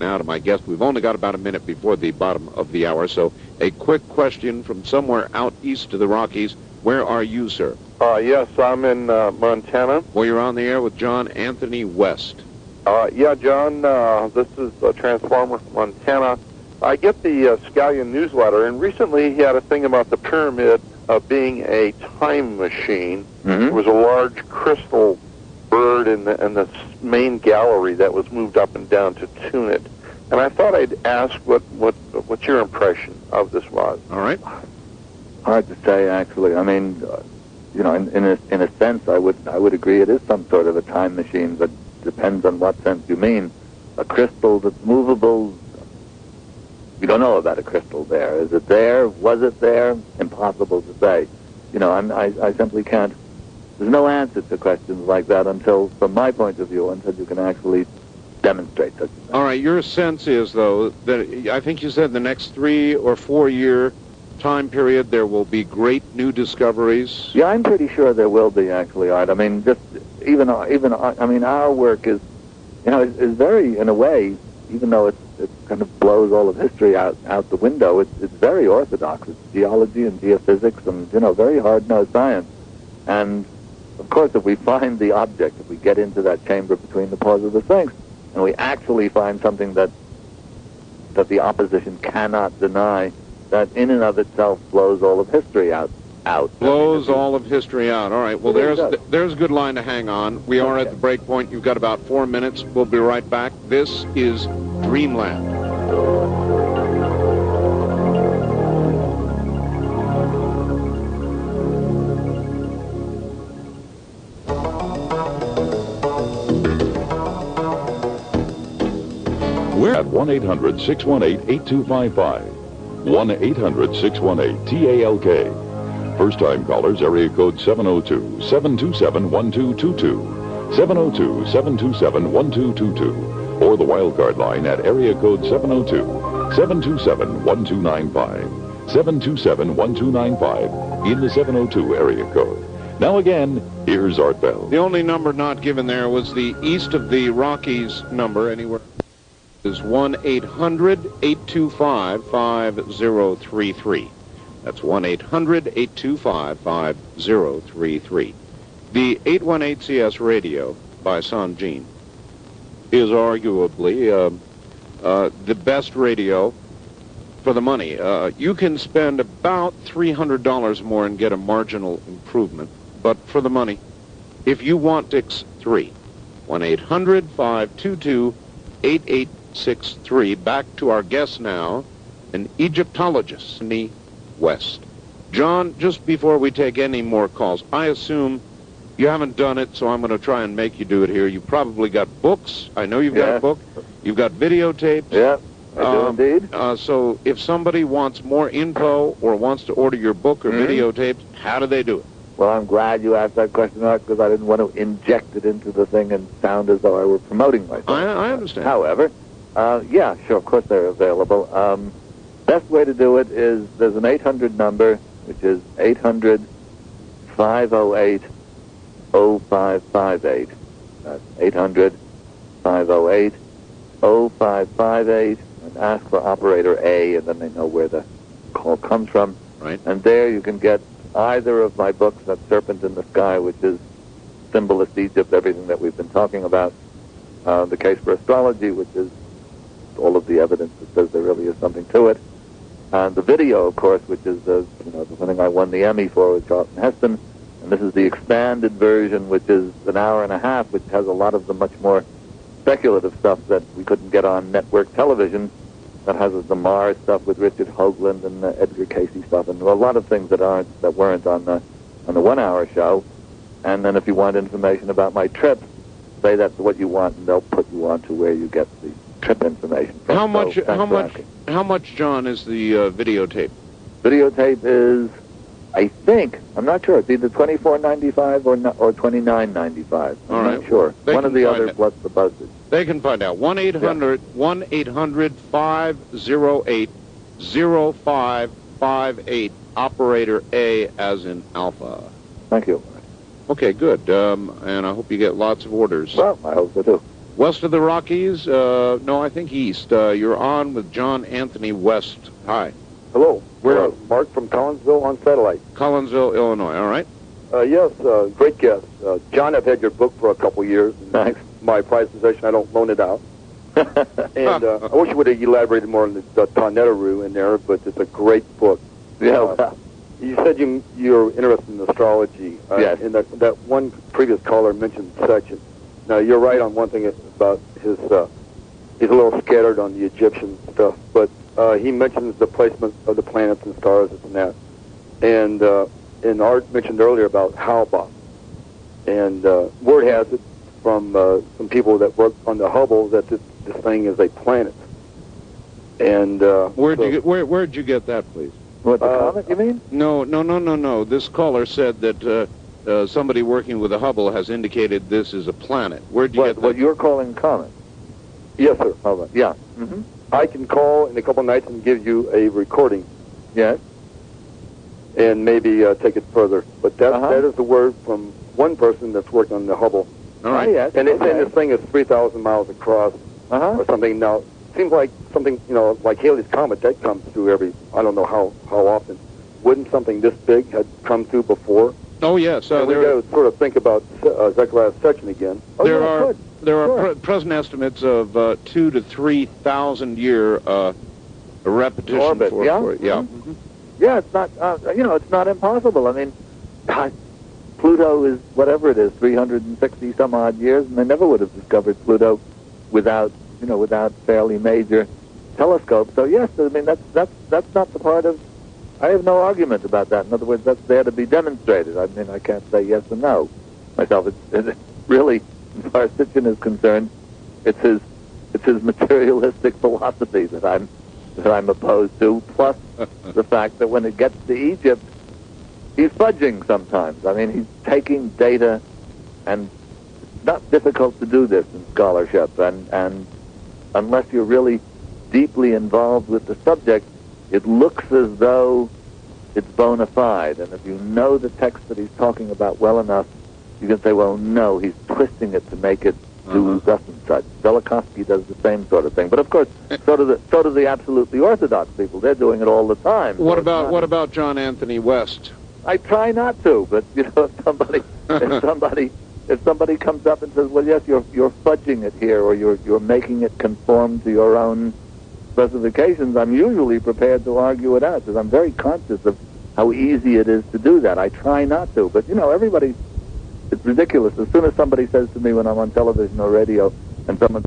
Now to my guest. We've only got about a minute before the bottom of the hour, so a quick question from somewhere out east of the Rockies. Where are you, sir? Yes, I'm in Montana. Well, you're on the air with John Anthony West. Yeah, John, this is a Transformer from Montana. I get the Scallion newsletter, and recently he had a thing about the pyramid being a time machine. Mm-hmm. There was a large crystal bird in the main gallery that was moved up and down to tune it. And I thought I'd ask what your impression of this was. All right. Hard to say, actually. I mean, in a sense, I would agree it is some sort of a time machine, but depends on what sense you mean. A crystal that's movable. We don't know about a crystal there. Is it there? Was it there? Impossible to say. I simply can't. There's no answer to questions like that until, from my point of view, until you can actually demonstrate such a thing. All right. Your sense is, though, that I think you said the next 3 or 4 year time period there will be great new discoveries. Yeah, I'm pretty sure there will be, actually, Art. I mean, our work is very, in a way, even though it kind of blows all of history out the window, it's very orthodox. It's geology and geophysics and, very hard-nosed science. And, of course, if we find the object, if we get into that chamber between the paws of the Sphinx, and we actually find something that the opposition cannot deny, that in and of itself blows all of history out. Blows all of history out. All right. Well, there's a good line to hang on. We are at the break point. You've got about 4 minutes. We'll be right back. This is Dreamland. We're at 1-800-618-8255. 1-800-618-TALK. First-time callers, area code 702-727-1222. 702-727-1222. Or the wildcard line at area code 702-727-1295. 727-1295 in the 702 area code. Now again, here's Art Bell. The only number not given there was the east of the Rockies number anywhere. Is 1-800-825-5033. That's 1-800-825-5033. The 818CS radio by Sanjin is arguably the best radio for the money. You can spend about $300 more and get a marginal improvement, but for the money, if you want X3, 1-800-522-8863. Back to our guest now, an Egyptologist, Anthony West. John, just before we take any more calls, I assume you haven't done it, so I'm going to try and make you do it here. You probably got books. I know you've got a book. You've got videotapes. Yeah, I do indeed. So if somebody wants more info or wants to order your book or videotapes, how do they do it? Well, I'm glad you asked that question, Art, because I didn't want to inject it into the thing and sound as though I were promoting myself. I understand. However, yeah, sure, of course they're available. Best way to do it is there's an 800 number, which is 800-508-0558. That's 800-508-0558, and ask for operator A, and then they know where the call comes from. Right. And there you can get either of my books, that's Serpent in the Sky, which is Symbolist Egypt, everything that we've been talking about, The Case for Astrology, which is all of the evidence that says there really is something to it, and the video, of course, which is the thing I won the Emmy for with Charlton Heston, and this is the expanded version, which is an hour and a half, which has a lot of the much more speculative stuff that we couldn't get on network television. That has the Mars stuff with Richard Hoagland and Edgar Casey stuff, and a lot of things that weren't on the 1 hour show. And then if you want information about my trips, say that's what you want, and they'll put you on to where you get the trip information from. How much, John, is the videotape? Videotape is, I think, I'm not sure. It's either $24.95 or $29.95. I'm not sure. One or the other plus the postage. They can find out. 1-800-508-0558. Operator A as in Alpha. Thank you. Okay, good. And I hope you get lots of orders. Well, I hope so too. West of the Rockies? No, I think east. You're on with John Anthony West. Hi. Hello. Where? Mark from Collinsville on satellite. Collinsville, Illinois. All right. Yes, great guest. John, I've had your book for a couple years. Thanks. My prized possession, I don't loan it out. And I wish you would have elaborated more on the Tonetaru in there, but it's a great book. Yeah. You said you're interested in astrology. Yes. And that one previous caller mentioned section. Now, you're right on one thing about his, he's a little scattered on the Egyptian stuff, but he mentions the placement of the planets and stars and that. And Art mentioned earlier about Halba. And word has it from some people that work on the Hubble that this thing is a planet. And Where'd you get that, please? What, the comet, you mean? No. This caller said that somebody working with the Hubble has indicated this is a planet. Where'd you get that? What you're calling comet? yes, sir. Hubble. Yeah. Mm-hmm. I can call in a couple nights and give you a recording Yes. and maybe take it further. But that is the word from one person that's working on the Hubble. All right. Oh, yes. And they say this thing is 3,000 miles across or something. Now, seems like something, like Halley's Comet, that comes through I don't know how often. Wouldn't something this big had come through before? Oh, yes. We got to sort of think about Zechariah's section again. There are present estimates of 2,000 to 3,000 year repetition Orbit, for yeah? it. Yeah. Mm-hmm. Yeah, it's not, it's not impossible. I mean, Pluto is, whatever it is, 360 some odd years, and they never would have discovered Pluto without fairly major telescopes. So yes, I mean, that's not the part of, I have no argument about that. In other words, that's there to be demonstrated. I mean, I can't say yes or no myself. It's really, as far as Sitchin is concerned, it's his materialistic philosophy that I'm opposed to, plus the fact that when it gets to Egypt, he's fudging sometimes. I mean, he's taking data, and it's not difficult to do this in scholarship, and unless you're really deeply involved with the subject, it looks as though it's bona fide. And if you know the text that he's talking about well enough, you can say, well, no, he's twisting it to make it do thus and such. Velikovsky does the same sort of thing. But of course, so do the absolutely orthodox people. They're doing it all the time. What about John Anthony West? I try not to, but if somebody comes up and says, well, yes, you're fudging it here, or you're making it conform to your own specifications, I'm usually prepared to argue it out, because I'm very conscious of how easy it is to do that. I try not to, but everybody, it's ridiculous. As soon as somebody says to me when I'm on television or radio, and someone